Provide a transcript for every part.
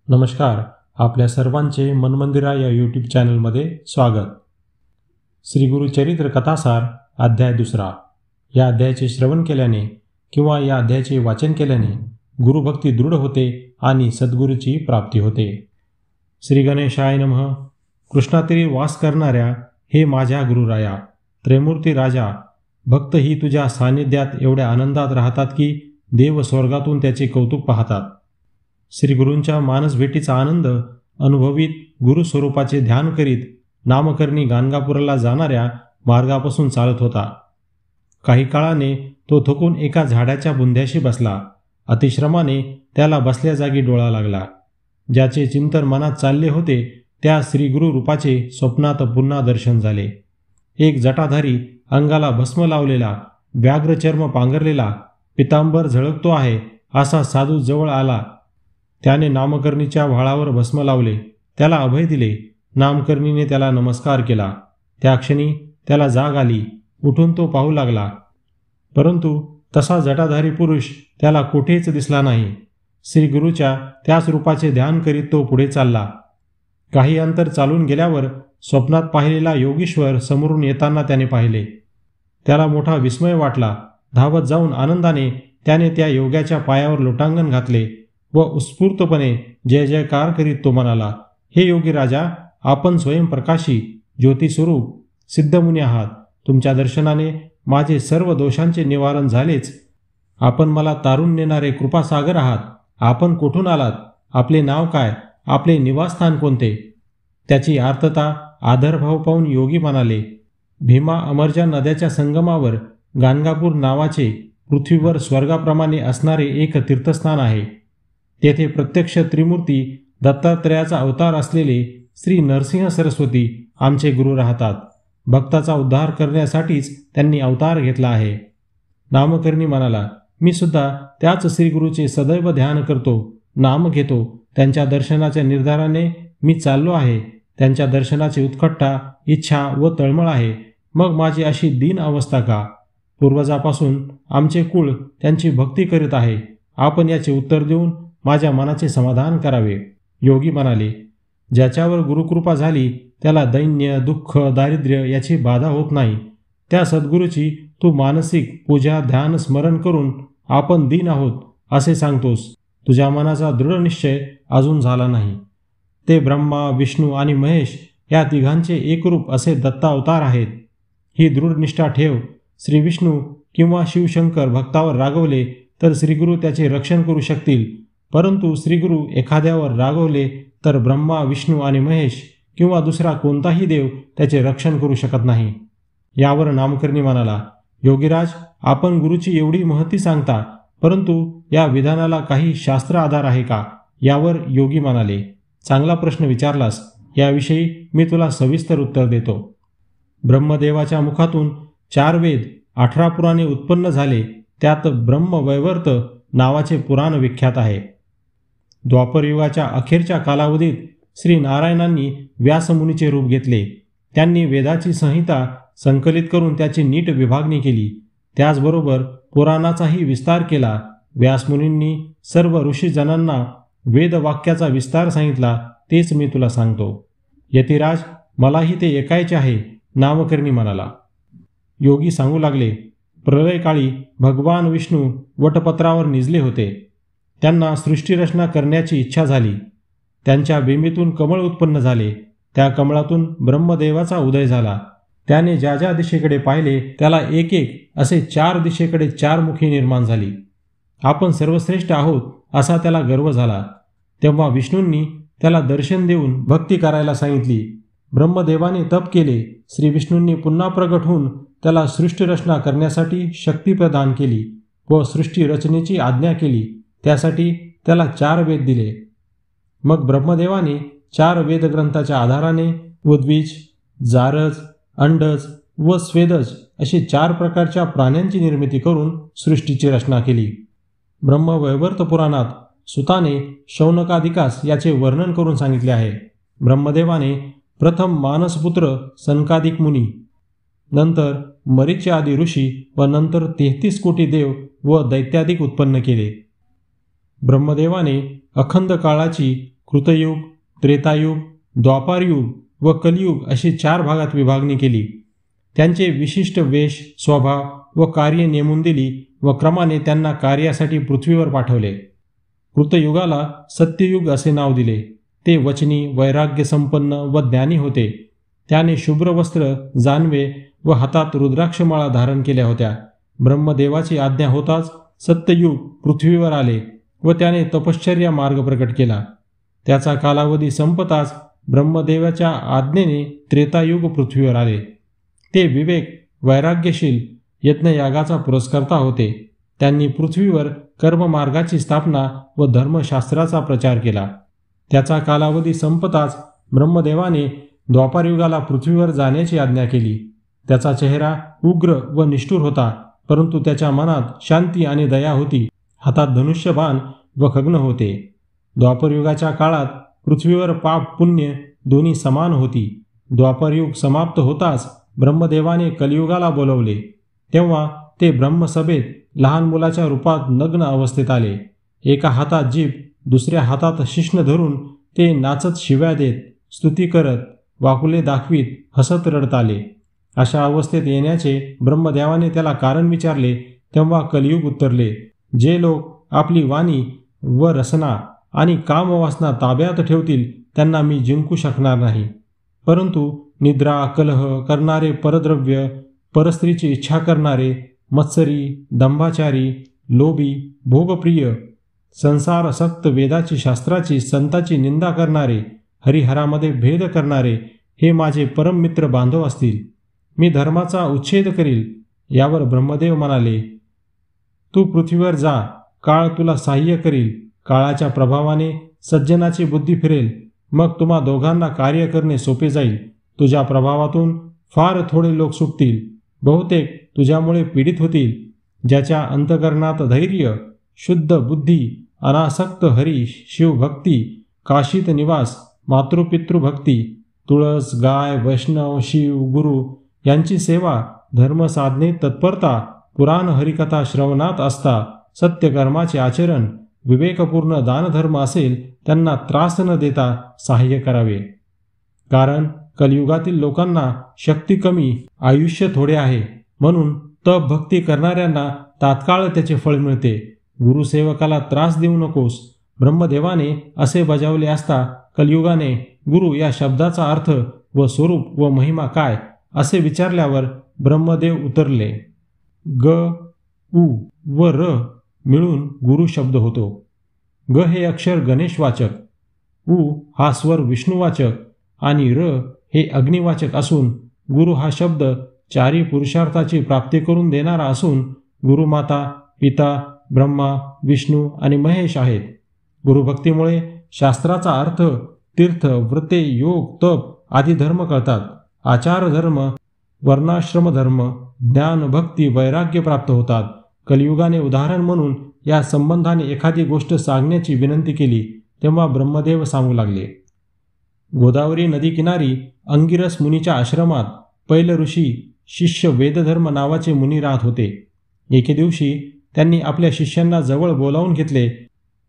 नमस्कार. आपल्या सर्वांचे मनमंदिरा या यूट्यूब चॅनलमध्ये स्वागत. श्री गुरुचरित्र कथासार अध्याय 2. या अध्यायाचे श्रवण केल्याने किंवा या अध्यायाचे वाचन केल्याने गुरुभक्ती दृढ होते आणि सद्गुरूची प्राप्ती होते. श्री गणेशाय नमः. कृष्णातीरी वास करणाऱ्या हे माझ्या गुरुराया, त्रैमूर्ती राजा, भक्त ही तुझ्या सान्निध्यात एवढ्या आनंदात राहतात की देव स्वर्गातून त्याचे कौतुक पाहतात. श्री गुरूंच्या मानसभेटीचा आनंद अनुभवीत गुरुस्वरूपाचे ध्यान करीत नामकर्णी गाणगापूरला जाणाऱ्या मार्गापासून चालत होता. काही काळाने तो थकून एका झाडाच्या बुंध्याशी बसला. अतिश्रमाने त्याला बसल्या जागी डोळा लागला. ज्याचे चिंतन मनात चालले होते त्या श्रीगुरु रूपाचे स्वप्नात पुन्हा दर्शन झाले. एक जटाधारी, अंगाला भस्म लावलेला, व्याघ्रचर्म पांघरलेला, पितांबर झळकतो आहे असा साधू जवळ आला. त्याने नामकर्णीच्या व्हाळावर भस्म लावले, त्याला अभय दिले. नामकर्णीने त्याला नमस्कार केला. त्या क्षणी त्याला जाग आली. उठून तो पाहू लागला, परंतु तसा जटाधारी पुरुष त्याला कुठेच दिसला नाही. श्रीगुरूच्या त्याच रूपाचे ध्यान करीत तो पुढे चालला. काही अंतर चालून गेल्यावर स्वप्नात पाहिलेला योगीश्वर समोरून येताना त्याने पाहिले. त्याला मोठा विस्मय वाटला. धावत जाऊन आनंदाने त्याने त्या योग्याच्या पायावर लोटांगण घातले व उत्स्फूर्तपणे जय जयकार करीत तो म्हणाला, हे योगी राजा, आपण स्वयंप्रकाशी ज्योतिस्वरूप सिद्धमुनी आहात. तुमच्या दर्शनाने माझे सर्व दोषांचे निवारण झालेच. आपण मला तारून नेणारे कृपासागर आहात. आपण कुठून आलात? आपले नाव काय? आपले निवासस्थान कोणते? त्याची आर्तता आदरभाव पाहून योगी म्हणाले, भीमा अमरजा नद्याच्या संगमावर गाणगापूर नावाचे पृथ्वीवर स्वर्गाप्रमाणे असणारे एक तीर्थस्थान आहे. तेथे प्रत्यक्ष त्रिमूर्ती दत्तात्रयाचा अवतार असलेले श्री नरसिंह सरस्वती आमचे गुरु राहतात. भक्ताचा उद्धार करण्यासाठीच त्यांनी अवतार घेतला आहे. नामकर्णी म्हणाला, मी सुद्धा त्याच श्रीगुरूचे सदैव ध्यान करतो, नाम घेतो. त्यांच्या दर्शनाच्या निर्धाराने मी चाललो आहे. त्यांच्या दर्शनाची उत्कंठा, इच्छा व तळमळ आहे. मग माझी अशी दीन अवस्था का? पूर्वजापासून आमचे कुळ त्यांची भक्ती करीत आहे. आपण याचे उत्तर देऊन माझ्या मनाचे समाधान करावे. योगी म्हणाले, ज्याच्यावर गुरुकृपा झाली त्याला दैन्य, दुःख, दारिद्र्य याची बाधा होत नाही. त्या सद्गुरूची तू मानसिक पूजा, ध्यान, स्मरण करून आपण दीन आहोत असे सांगतोस. तुझ्या मनाचा दृढ निश्चय अजून झाला नाही. ते ब्रह्मा, विष्णू आणि महेश या तिघांचे एकरूप असे दत्तावतार आहेत. ही दृढ निष्ठा ठेव. श्री विष्णू किंवा शिवशंकर भक्तावर रागवले तर श्रीगुरू त्याचे रक्षण करू शकतील, परंतु श्रीगुरू एखाद्यावर रागवले तर ब्रह्मा, विष्णू आणि महेश किंवा दुसरा कोणताही देव त्याचे रक्षण करू शकत नाही. यावर नामकर्णी म्हणाला, योगीराज, आपण गुरुची एवढी महती सांगता, परंतु या विधानाला काही शास्त्र आधार आहे का? यावर योगी म्हणाले, चांगला प्रश्न विचारलास. याविषयी मी तुला सविस्तर उत्तर देतो. ब्रह्मदेवाच्या मुखातून 4 वेद, 18 पुराणे उत्पन्न झाले. त्यात ब्रह्मवैवर्त नावाचे पुराण विख्यात आहे. द्वापरयुगाच्या अखेरच्या कालावधीत श्री नारायणांनी व्यासमुनीचे रूप घेतले. त्यांनी वेदाची संहिता संकलित करून त्याची नीट विभागणी केली. त्याचबरोबर पुराणाचाही विस्तार केला. व्यासमुनींनी सर्व ऋषीजनांना वेदवाक्याचा विस्तार सांगितला. तेच मी तुला सांगतो. यतिराज, मलाही ते ऐकायचे आहे. नामकर्णी म्हणाला. योगी सांगू लागले, प्रलयकाळी भगवान विष्णू वटपत्रावर निजले होते. त्यांना सृष्टीरचना करण्याची इच्छा झाली. त्यांच्या बिंबीतून कमळ उत्पन्न झाले. त्या कमळातून ब्रह्मदेवाचा उदय झाला. त्याने ज्या ज्या दिशेकडे पाहिले त्याला एक एक असे 4 दिशेकडे 4 मुखी निर्माण झाली. आपण सर्वश्रेष्ठ आहोत असा त्याला गर्व झाला. तेव्हा विष्णूंनी त्याला दर्शन देऊन भक्ती करायला सांगितली. ब्रह्मदेवाने तप केले. श्री विष्णूंनी पुन्हा प्रगट होऊन त्याला सृष्टीरचना करण्यासाठी शक्ती प्रदान केली व सृष्टी रचनेची आज्ञा केली. त्यासाठी त्याला 4 वेद दिले. मग ब्रह्मदेवाने 4 वेदग्रंथाच्या आधाराने उद्वीज, जारज, अंडज व स्वेदज अशी 4 प्रकारच्या प्राण्यांची निर्मिती करून सृष्टीची रचना केली. ब्रह्मवैवर्त पुराणात सुताने शौनकादिकास याचे वर्णन करून सांगितले आहे. ब्रह्मदेवाने प्रथम मानसपुत्र सनकादिक मुनी, नंतर मरीची आदी ऋषी व नंतर 33 कोटी देव व दैत्यादिक उत्पन्न केले. ब्रह्मदेवाने अखंड काळाची कृतयुग, त्रेतायुग, द्वापारयुग व कलियुग अशी 4 भागात विभागणी केली. त्यांचे विशिष्ट वेश, स्वभाव व कार्य नेमून दिली व क्रमाने त्यांना कार्यासाठी पृथ्वीवर पाठवले. कृतयुगाला सत्ययुग असे नाव दिले. ते वचनी, वैराग्य संपन्न व ज्ञानी होते. त्याने शुभ्र वस्त्र, जानवे व हातात रुद्राक्षमाळा धारण केल्या होत्या. ब्रह्मदेवाची आज्ञा होताच सत्ययुग पृथ्वीवर आले व त्याने तपश्चर्या मार्ग प्रकट केला. त्याचा कालावधी संपताच ब्रह्मदेवाच्या आज्ञेने त्रेतायुग पृथ्वीवर आले. ते विवेक, वैराग्यशील, यज्ञयागाचा पुरस्कर्ता होते. त्यांनी पृथ्वीवर कर्ममार्गाची स्थापना व धर्मशास्त्राचा प्रचार केला. त्याचा कालावधी संपताच ब्रह्मदेवाने द्वापारयुगाला पृथ्वीवर जाण्याची आज्ञा केली. त्याचा चेहरा उग्र व निष्ठुर होता, परंतु त्याच्या मनात शांती आणि दया होती. हातात धनुष्यबाण व खड्ग होते. द्वापरयुगाच्या काळात पृथ्वीवर पाप पुण्य दोन्ही समान होती. द्वापरयुग समाप्त होताच ब्रह्मदेवाने कलियुगाला बोलवले. तेव्हा ते ब्रह्मसभेत लहान मुलाच्या रूपात नग्न अवस्थेत आले. एका हातात जीभ, दुसऱ्या हातात शिश्न धरून ते नाचत शिव्या देत, स्तुती करत, वाकुले दाखवीत, हसत रडत आले. अशा अवस्थेत येण्याचे ब्रह्मदेवाने त्याला कारण विचारले. तेव्हा कलियुग उत्तरले, जे लोक आपली वाणी व रसना आणि कामवासना ताब्यात ठेवतील त्यांना मी जिंकू शकणार नाही. परंतु निद्रा, कलह करणारे, परद्रव्य, परस्त्रीची इच्छा करणारे, मत्सरी, दंभाचारी, लोभी, भोगप्रिय, संसारासक्त, वेदाची, शास्त्राची, संताची निंदा करणारे, हरिहरामध्ये भेद करणारे हे माझे परम मित्र बांधव असतील. मी धर्माचा उच्छेद करील. यावर ब्रह्मदेव म्हणाले, तू पृथ्वीवर जा. काळ तुला सहाय्य करील. काळाच्या प्रभावाने सज्जनाची बुद्धी फिरेल. मग तुम्हा दोघांना कार्य करणे सोपे जाईल. तुझ्या प्रभावातून फार थोडे लोक सुटतील. बहुतेक तुझ्यामुळे पीडित होतील. ज्याच्या अंतकरणात धैर्य, शुद्ध बुद्धी, अनासक्त हरी, शिवभक्ती, काशीत निवास, मातृपितृभक्ती, तुळस, गाय, वैष्णव, शिव, गुरु यांची सेवा, धर्मसाधने तत्परता, पुराण हरिकथा श्रवणात असता, सत्यकर्माचे आचरण, विवेकपूर्ण दानधर्म असेल त्यांना त्रास न देता सहाय्य करावे. कारण कलियुगातील लोकांना शक्ती कमी, आयुष्य थोडे आहे. म्हणून तप भक्ती करणाऱ्यांना तात्काळ त्याचे फळ मिळते. गुरुसेवकाला त्रास देऊ नकोस. ब्रह्मदेवाने असे बजावले असता कलियुगाने गुरु या शब्दाचा अर्थ व स्वरूप व महिमा काय असे विचारल्यावर ब्रह्मदेव उतरले. ग, उ व र मिळून गुरु शब्द होतो. ग हे अक्षर गणेशवाचक, उ हा स्वर विष्णुवाचक आणि र हे अग्निवाचक असून गुरु हा शब्द चारी पुरुषार्थाची प्राप्ती करून देणारा असून गुरुमाता, पिता, ब्रह्मा, विष्णू आणि महेश आहेत. गुरुभक्तीमुळे शास्त्राचा अर्थ, तीर्थ, व्रते, योग, तप आदी धर्म कळतात. आचार धर्म, वर्णाश्रम धर्म, ज्ञान, भक्ती, वैराग्य प्राप्त होतात. कलियुगाने उदाहरण म्हणून या संबंधाने एखादी गोष्ट सांगण्याची विनंती केली. तेव्हा ब्रह्मदेव सांगू लागले. गोदावरी नदीकिनारी अंगिरस मुनीच्या आश्रमात पैल ऋषी शिष्य वेदधर्म नावाचे मुनी राहत होते. एके दिवशी त्यांनी आपल्या शिष्यांना जवळ बोलावून घेतले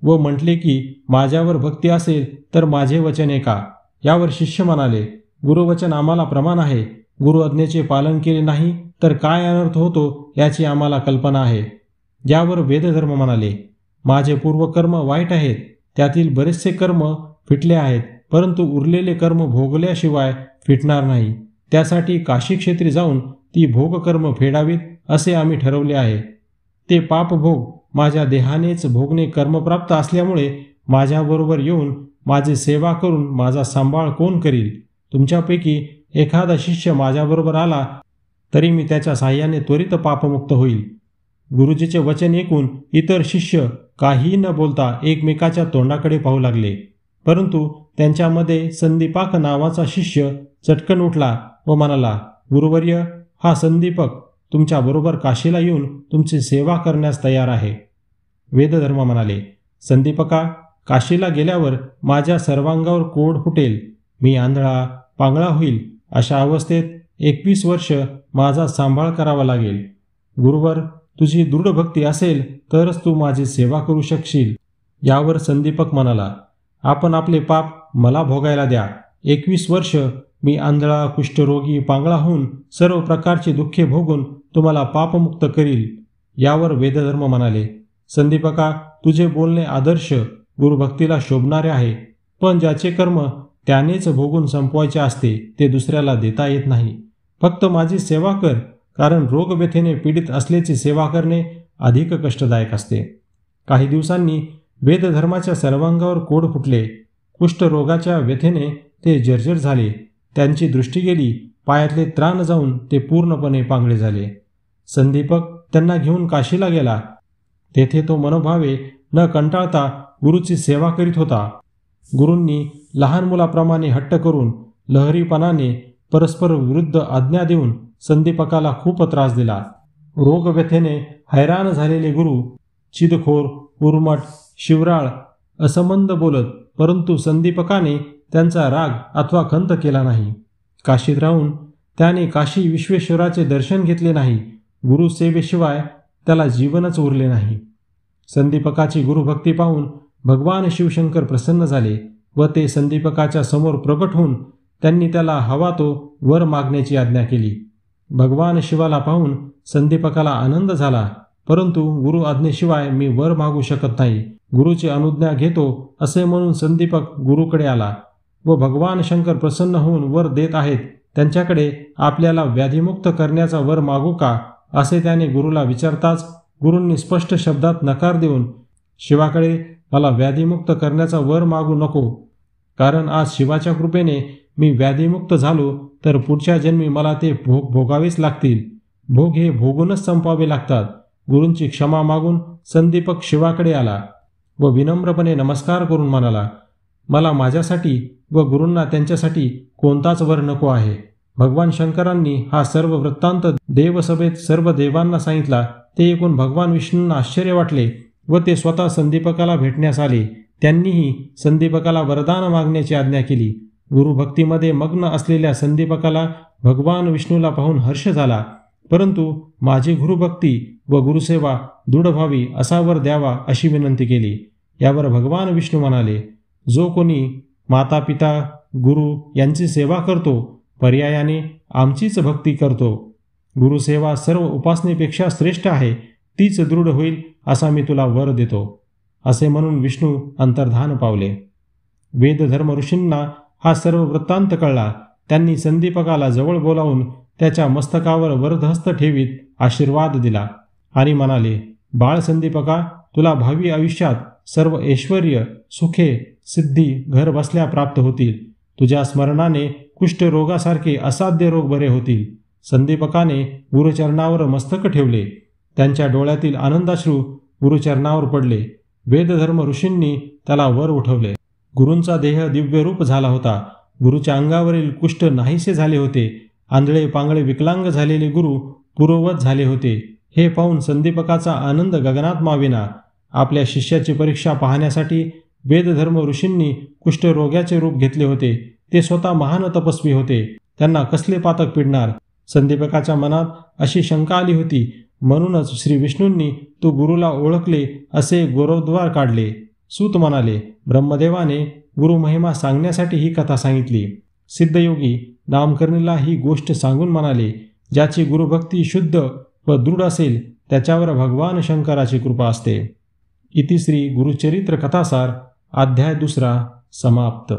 व म्हटले की माझ्यावर भक्ती असेल तर माझे वचन ऐका. यावर शिष्य म्हणाले, गुरुवचन आम्हाला प्रमाण आहे. गुरु आज्ञेचे पालन केले नाही तर काय अनर्थ होतो याची आम्हाला कल्पना आहे. यावर वेदधर्म म्हणाले, माझे पूर्वकर्म वाईट आहेत. त्यातील बरेचसे कर्म फिटले आहेत, परंतु उरलेले कर्म भोगल्याशिवाय फिटणार नाही. त्यासाठी काशी क्षेत्री जाऊन ती भोगकर्म फेडावीत असे आम्ही ठरवले आहे. ते पापभोग माझ्या देहानेच भोगणे कर्मप्राप्त असल्यामुळे माझ्याबरोबर येऊन माझी सेवा करून माझा सांभाळ कोण करील? तुमच्यापैकी एखादा शिष्य माझ्याबरोबर आला तरी मी त्याच्या साह्याने त्वरित पापमुक्त होईल. गुरुजीचे वचन ऐकून इतर शिष्य काही न बोलता एकमेकाच्या तोंडाकडे पाहू लागले. परंतु त्यांच्यामध्ये संदीपाक नावाचा शिष्य चटकन उठला व म्हणाला, गुरुवर्य, हा संदीपक तुमच्याबरोबर काशीला येऊन तुमची सेवा करण्यास तयार आहे. वेदधर्म म्हणाले, संदीपका, काशीला गेल्यावर माझ्या सर्वांगावर कोड फुटेल. मी आंधळा पांगळा होईल. अशा अवस्थेत 21 वर्ष माझा सांभाळ करावा लागेल. गुरुवर, तुझी दृढ भक्ती असेल तरच तू माझी सेवा करू शकशील. यावर संदीपक म्हणाला, आपण आपले पाप मला भोगायला द्या. 21 वर्ष मी आंधळा, कुष्ठरोगी, पांगळा होऊन सर्व प्रकारची दुःखे भोगून तुम्हाला पापमुक्त करील. यावर वेदधर्म म्हणाले, संदीपका, तुझे बोलणे आदर्श गुरुभक्तीला शोभणारे आहे, पण ज्याचे कर्म त्यानेच भोगून संपवायचे असते ते दुसऱ्याला देता येत नाही. फक्त माझी सेवा कर, कारण रोगव्यथेने पीडित असल्याची सेवा करणे अधिक कष्टदायक असते. काही दिवसांनी वेदधर्माच्या सर्वांगावर कोड फुटले. कुष्ठरोगाच्या व्यथेने ते जर्जर झाले. त्यांची दृष्टी गेली. पायातले त्राण जाऊन ते पूर्णपणे पांगळे झाले. संदीपक त्यांना घेऊन काशीला गेला. तेथे तो मनोभावे न कंटाळता गुरुची सेवा करीत होता. गुरूंनी लहान मुलाप्रमाणे हट्ट करून लहरीपणाने परस्पर विरुद्ध आज्ञा देऊन संदीपकाला खूप त्रास दिला. रोगव्यथेने हैराण झालेले गुरु चिदखोर, उर्मट, शिवराळ, असंबंध बोलत, परंतु संदीपकाने त्यांचा राग अथवा खंत केला नाही. काशीत राहून त्याने काशी विश्वेश्वराचे दर्शन घेतले नाही. गुरुसेवेशिवाय त्याला जीवनच उरले नाही. संदीपकाची गुरुभक्ती पाहून भगवान शिवशंकर प्रसन्न झाले व ते संदीपकाच्या समोर प्रकट होऊन त्यांनी त्याला हवा तो वर मागण्याची आज्ञा केली. भगवान शिवाला पाहून संदीपकाला आनंद झाला, परंतु गुरु आज्ञेशिवाय मी वर मागू शकत नाही. गुरुची अनुज्ञा घेतो असे म्हणून संदीपक गुरुकडे आला व भगवान शंकर प्रसन्न होऊन वर देत आहेत, त्यांच्याकडे आपल्याला व्याधिमुक्त करण्याचा वर मागू का, असे त्याने गुरुला विचारताच गुरूंनी स्पष्ट शब्दात नकार देऊन, शिवाकडे मला व्याधिमुक्त करण्याचा वर मागू नको, कारण आज शिवाच्या कृपेने मी व्याधिमुक्त झालो तर पुढच्या जन्मी मला ते भोग भोगावेच लागतील. भोग हे भोगूनच संपावे लागतात. गुरूंची क्षमा मागून संदीपक शिवाकडे आला व विनम्रपणे नमस्कार करून म्हणाला, मला माझ्यासाठी व गुरूंना त्यांच्यासाठी कोणताच वर नको आहे. भगवान शंकरांनी हा सर्व वृत्तांत देवसभेत सर्व देवांना सांगितला. ते ऐकून भगवान विष्णूंना आश्चर्य वाटले व ते स्वतः संदीपकाला भेटण्यास आले. त्यांनीही संदीपकाला वरदान मागण्याची आज्ञा केली. गुरुभक्तीमध्ये मग्न असलेल्या संदीपकाला भगवान विष्णूला पाहून हर्ष झाला, परंतु माझी गुरुभक्ती व गुरुसेवा दृढ व्हावी असा वर द्यावा अशी विनंती केली. यावर भगवान विष्णू म्हणाले, जो कोणी माता पिता गुरु यांची सेवा करतो, पर्यायाने आमचीच भक्ती करतो. गुरुसेवा सर्व उपासनेपेक्षा श्रेष्ठ आहे, तीच दृढ होईल असा मी तुला वर देतो. असे म्हणून विष्णू अंतर्धान पावले. वेदधर्म ऋषींना हा सर्व वृत्तांत कळला. त्यांनी संदीपकाला जवळ बोलावून त्याच्या मस्तकावर वरदहस्त ठेवीत आशीर्वाद दिला आणि म्हणाले, बाळ संदीपका, तुला भावी आयुष्यात सर्व ऐश्वर्य, सुखे, सिद्धी घर बसल्या प्राप्त होतील. तुझ्या स्मरणाने कुष्ठरोगासारखे असाध्य रोग बरे होतील. संदीपकाने गुरुचरणावर मस्तक ठेवले. त्यांच्या डोळ्यातील आनंदाश्रू गुरुचरणावर पडले. वेदधर्म ऋषींनी त्याला वर उठवले. गुरूंचा देह दिव्य रूप झाला होता. गुरुच्या अंगावरील कुष्ठ नाहीसे झाले होते. आंधळे पांगळे विकलांग झालेले गुरु पूर्ववत झाले होते. हे पाहून संदीपकाचा आनंद गगनात मावेना. आपल्या शिष्याची परीक्षा पाहण्यासाठी वेदधर्म ऋषींनी कुष्ठरोग्याचे रूप घेतले होते. ते स्वतः महान तपस्वी होते. त्यांना कसले पातक पिडणार. संदीपकाच्या मनात अशी शंका आली होती. म्हणूनच श्री विष्णूंनी तू गुरुला ओळखले असे गौरवद्वार काढले. सूत म्हणाले, ब्रह्मदेवाने गुरुमहिमा सांगण्यासाठी ही कथा सांगितली. सिद्धयोगी नामकर्णीला ही गोष्ट सांगून म्हणाले, ज्याची गुरुभक्ती शुद्ध व दृढ असेल त्याच्यावर भगवान शंकराची कृपा असते. इति श्री गुरुचरित्र कथासार अध्याय 2 समाप्त.